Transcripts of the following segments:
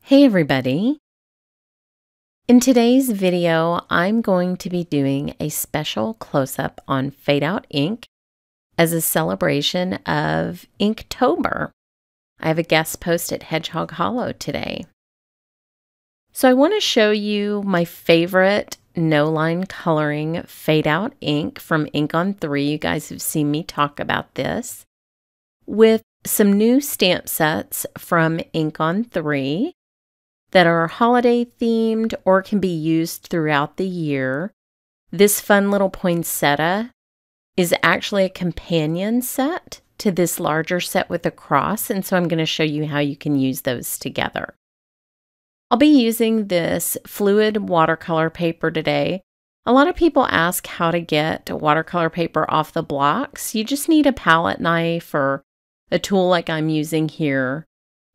Hey everybody! In today's video, I'm going to be doing a special close-up on Fade Out ink as a celebration of Inktober. I have a guest post at Hedgehog Hollow today. So I want to show you my favorite no-line coloring Fade Out ink from Ink on 3. You guys have seen me talk about this. With some new stamp sets from Ink on 3. That are holiday themed or can be used throughout the year. This fun little poinsettia is actually a companion set to this larger set with a cross, and so I'm going to show you how you can use those together. I'll be using this fluid watercolor paper today. A lot of people ask how to get watercolor paper off the blocks. You just need a palette knife or a tool like I'm using here,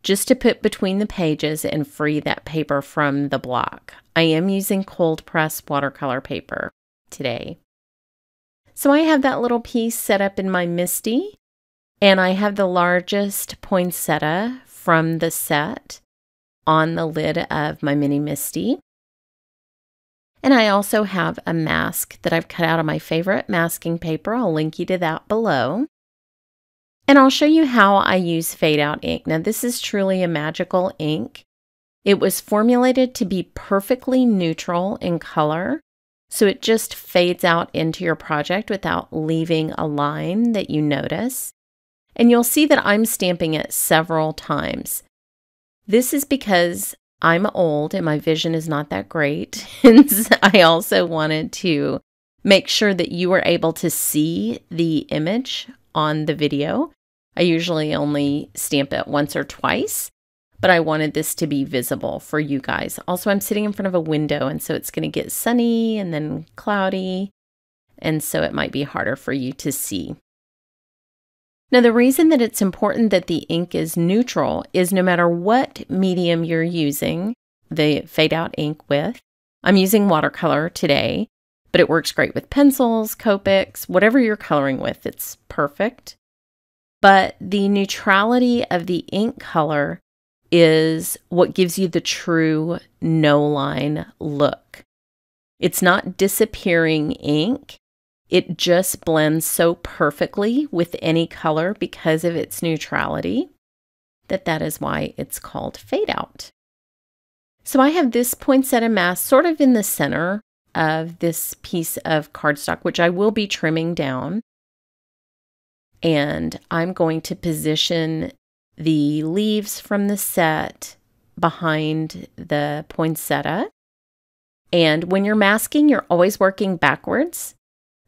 just to put between the pages and free that paper from the block. I am using cold press watercolor paper today. So I have that little piece set up in my MISTI, and I have the largest poinsettia from the set on the lid of my mini MISTI. And I also have a mask that I've cut out of my favorite masking paper. I'll link you to that below. And I'll show you how I use Fade Out ink. Now, this is truly a magical ink. It was formulated to be perfectly neutral in color, so it just fades out into your project without leaving a line that you notice. And you'll see that I'm stamping it several times. This is because I'm old and my vision is not that great. And I also wanted to make sure that you were able to see the image on the video. I usually only stamp it once or twice, but I wanted this to be visible for you guys. Also, I'm sitting in front of a window, and so it's going to get sunny and then cloudy, and so it might be harder for you to see. Now, the reason that it's important that the ink is neutral is no matter what medium you're using the Fade Out ink with. I'm using watercolor today, but it works great with pencils, Copics, whatever you're coloring with, it's perfect. But the neutrality of the ink color is what gives you the true no-line look. It's not disappearing ink. It just blends so perfectly with any color because of its neutrality that is why it's called Fade Out. So I have this poinsettia mask sort of in the center of this piece of cardstock, which I will be trimming down. And I'm going to position the leaves from the set behind the poinsettia. And when you're masking, you're always working backwards.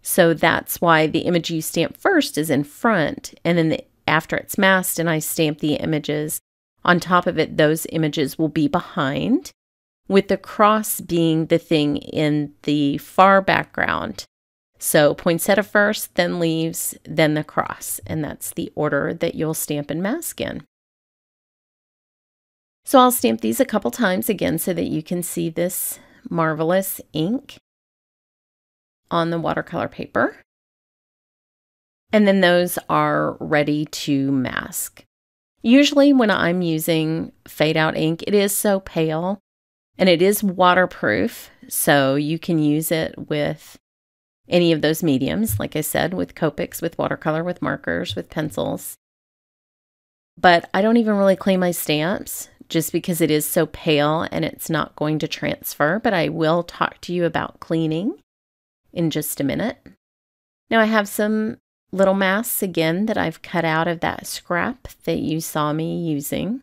So that's why the image you stamp first is in front. And then after it's masked and I stamp the images on top of it, those images will be behind, with the cross being the thing in the far background. So poinsettia first, then leaves, then the cross, and that's the order that you'll stamp and mask in. So I'll stamp these a couple times again so that you can see this marvelous ink on the watercolor paper. And then those are ready to mask. Usually when I'm using Fade Out ink, it is so pale and it is waterproof, so you can use it with any of those mediums, like I said, with Copics, with watercolor, with markers, with pencils. But I don't even really clean my stamps just because it is so pale and it's not going to transfer, but I will talk to you about cleaning in just a minute. Now I have some little masks again that I've cut out of that scrap that you saw me using.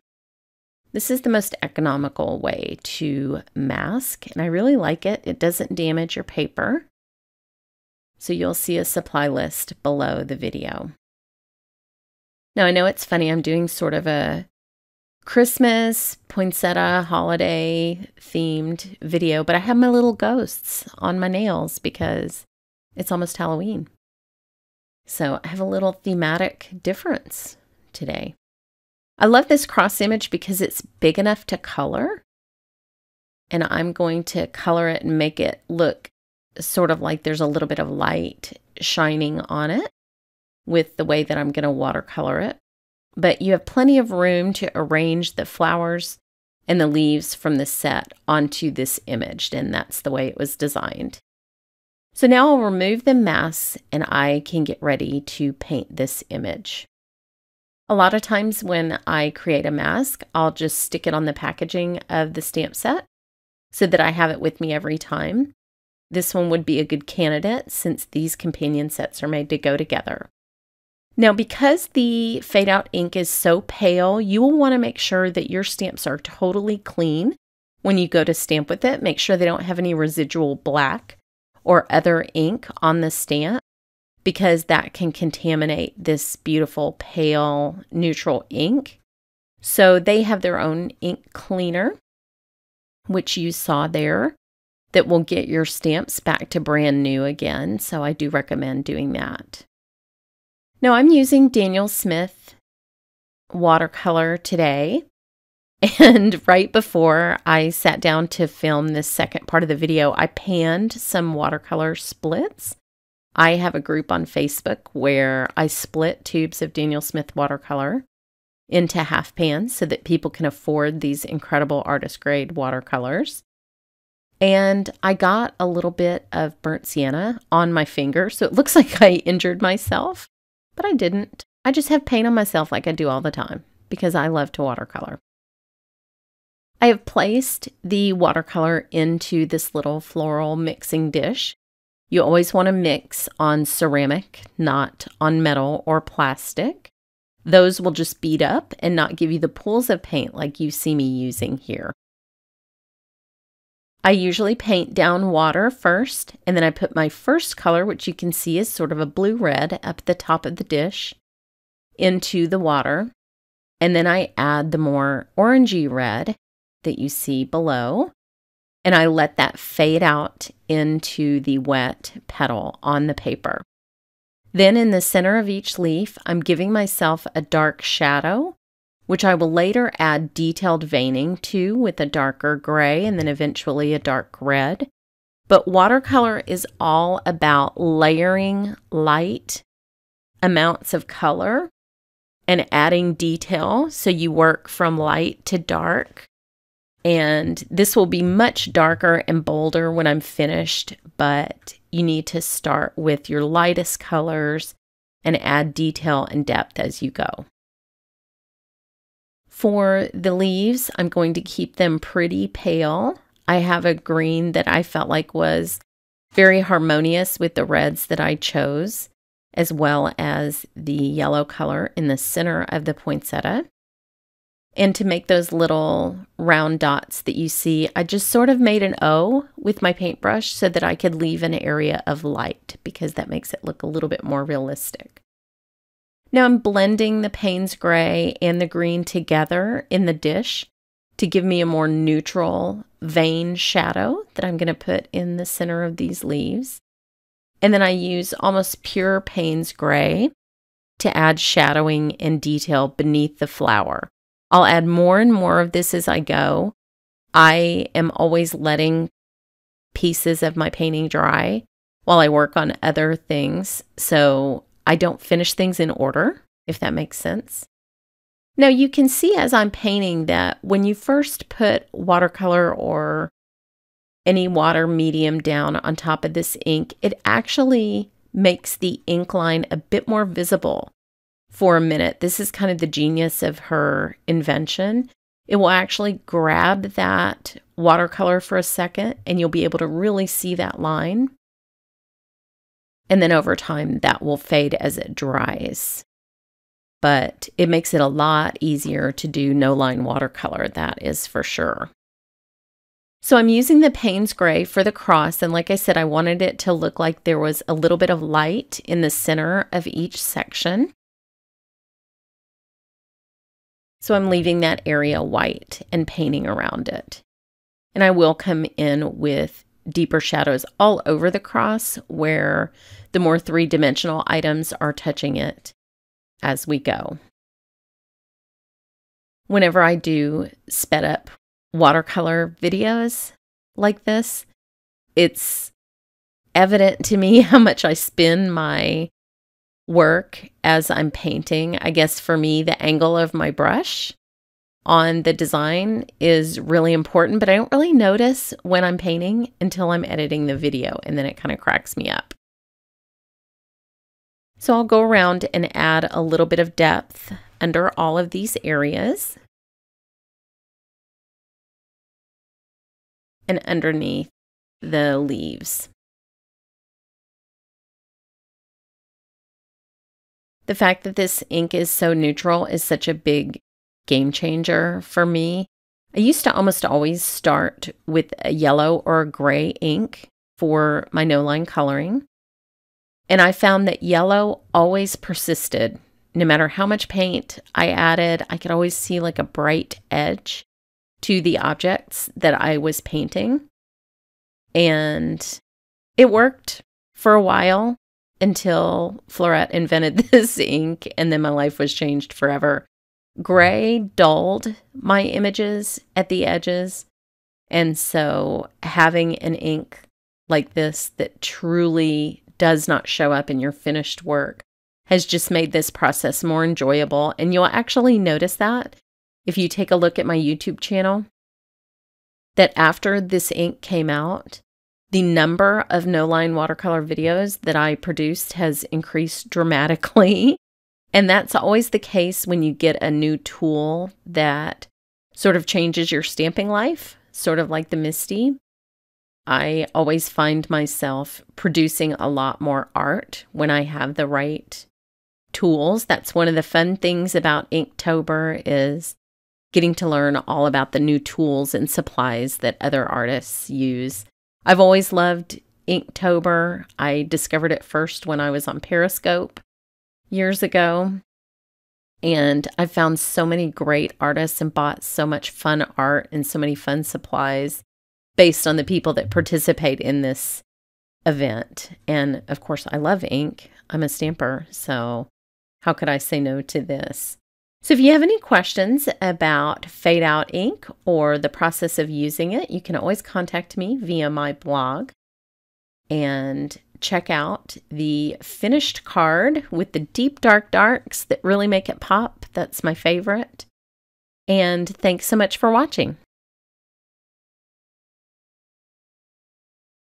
This is the most economical way to mask, and I really like it. It doesn't damage your paper. So you'll see a supply list below the video. Now I know it's funny, I'm doing sort of a Christmas, poinsettia, holiday themed video, but I have my little ghosts on my nails because it's almost Halloween. So I have a little thematic difference today. I love this cross image because it's big enough to color, and I'm going to color it and make it look sort of like there's a little bit of light shining on it with the way that I'm going to watercolor it. But you have plenty of room to arrange the flowers and the leaves from the set onto this image, and that's the way it was designed. So now I'll remove the masks and I can get ready to paint this image. A lot of times when I create a mask, I'll just stick it on the packaging of the stamp set so that I have it with me every time. This one would be a good candidate since these companion sets are made to go together. Now, because the fade out ink is so pale, you will want to make sure that your stamps are totally clean when you go to stamp with it. Make sure they don't have any residual black or other ink on the stamp, because that can contaminate this beautiful pale neutral ink. So they have their own ink cleaner, which you saw there, that will get your stamps back to brand new again. So I do recommend doing that. Now I'm using Daniel Smith watercolor today. And right before I sat down to film this second part of the video, I panned some watercolor splits. I have a group on Facebook where I split tubes of Daniel Smith watercolor into half pans so that people can afford these incredible artist grade watercolors. And I got a little bit of burnt sienna on my finger, so it looks like I injured myself, but I didn't. I just have paint on myself like I do all the time because I love to watercolor. I have placed the watercolor into this little floral mixing dish. You always want to mix on ceramic, not on metal or plastic. Those will just bead up and not give you the pools of paint like you see me using here. I usually paint down water first, and then I put my first color, which you can see is sort of a blue-red up at the top of the dish, into the water. And then I add the more orangey red that you see below, and I let that fade out into the wet petal on the paper. Then in the center of each leaf, I'm giving myself a dark shadow, which I will later add detailed veining to with a darker gray and then eventually a dark red. But watercolor is all about layering light amounts of color and adding detail, so you work from light to dark. And this will be much darker and bolder when I'm finished, but you need to start with your lightest colors and add detail and depth as you go. For the leaves, I'm going to keep them pretty pale. I have a green that I felt like was very harmonious with the reds that I chose, as well as the yellow color in the center of the poinsettia. And to make those little round dots that you see, I just sort of made an O with my paintbrush so that I could leave an area of light, because that makes it look a little bit more realistic. Now I'm blending the Payne's Gray and the green together in the dish to give me a more neutral vein shadow that I'm going to put in the center of these leaves. And then I use almost pure Payne's Gray to add shadowing and detail beneath the flower. I'll add more and more of this as I go. I am always letting pieces of my painting dry while I work on other things, so I don't finish things in order, if that makes sense. Now you can see as I'm painting that when you first put watercolor or any water medium down on top of this ink, it actually makes the ink line a bit more visible for a minute. This is kind of the genius of her invention. It will actually grab that watercolor for a second and you'll be able to really see that line. And then over time that will fade as it dries. But it makes it a lot easier to do no line watercolor, that is for sure. So I'm using the Payne's Gray for the cross, and like I said, I wanted it to look like there was a little bit of light in the center of each section. So I'm leaving that area white and painting around it. And I will come in with deeper shadows all over the cross where the more three-dimensional items are touching it as we go. Whenever I do sped up watercolor videos like this, it's evident to me how much I spin my work as I'm painting. I guess for me, the angle of my brush on the design is really important, but I don't really notice when I'm painting until I'm editing the video, and then it kind of cracks me up. So I'll go around and add a little bit of depth under all of these areas and underneath the leaves. The fact that this ink is so neutral is such a big game changer for me. I used to almost always start with a yellow or a gray ink for my no-line coloring. And I found that yellow always persisted. No matter how much paint I added, I could always see like a bright edge to the objects that I was painting. And it worked for a while until Floret invented this ink, and then my life was changed forever. Gray dulled my images at the edges, and so having an ink like this that truly does not show up in your finished work has just made this process more enjoyable. And you'll actually notice that if you take a look at my YouTube channel, that after this ink came out, the number of no-line watercolor videos that I produced has increased dramatically. And that's always the case when you get a new tool that sort of changes your stamping life, sort of like the MISTI. I always find myself producing a lot more art when I have the right tools. That's one of the fun things about Inktober, is getting to learn all about the new tools and supplies that other artists use. I've always loved Inktober. I discovered it first when I was on Periscope years ago. And I found so many great artists and bought so much fun art and so many fun supplies based on the people that participate in this event. And of course, I love ink. I'm a stamper, so how could I say no to this? So if you have any questions about Fade Out ink or the process of using it, you can always contact me via my blog and check out the finished card with the deep dark darks that really make it pop. That's my favorite. And thanks so much for watching.